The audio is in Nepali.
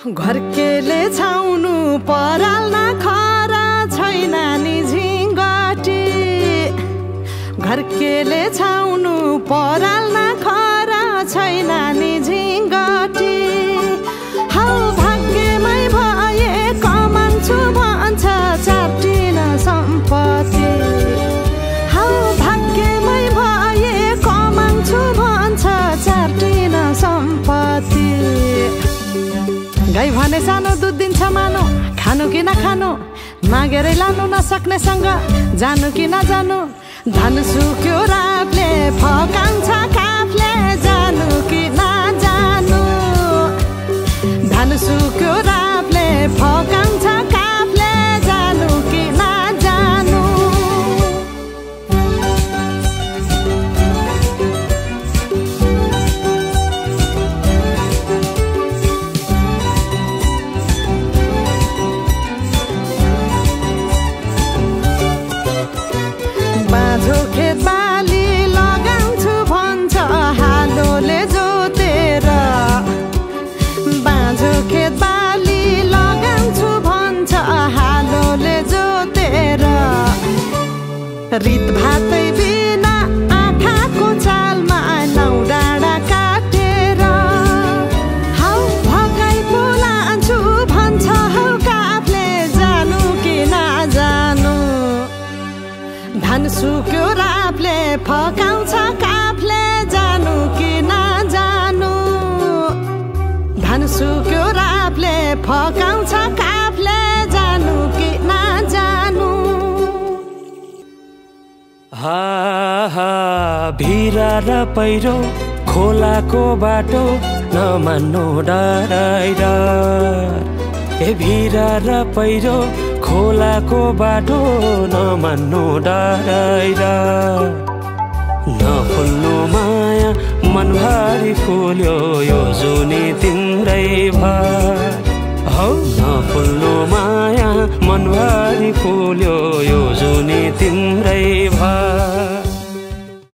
घरकेले छाउनु पराल नखरा छैन नि झिङ्गटी घरकेले छाउनु पराल नखरा छैन नि झिङ्गटी हौ भाग्यमै भए कमान्छु भन्छ चाटिन सम्पत्ति हौ भाग्यमै भए कमान्छु भन्छ चाटिन सम्पत्ति गाई भने सानो दुध दिन्छ मानो खानु कि नखानु मागेरै लानु नसक्नेसँग जानु कि नजानु धन सुक्यो रातले फकाउँछ काफले जानु कि नजानु धन सुक्यो रातले फकाउँछ काफले जानु कि नजानु बाँझो खेत बाली लगाउँछु भन्छ हालोले जोतेर बाँझो खेत बाली लगाउँछु भन्छ हालोले जोतेर रित भातै बिना आँखाको चालमा नौ डाँडा काटेर हौ भगाइ बोलान्छु भन्छ हौ काफले जानु कि नजानु धन सुक्यो राफले फकाउँछ काफले जानु कि नजानु धन सुक्यो राफले फकाउँछ काफले जानु कि नजानु हा हा भिरा र पहिरो खोलाको बाटो नमान्नु डराइर ए भिरा र पहिरो खोलाको बाटो नमान्नु डराइर नफुल्नु माया मनभरि फुल्यो यो जुनी तिम्रै भर हौ नफुल्नु माया मनभरि फुल्यो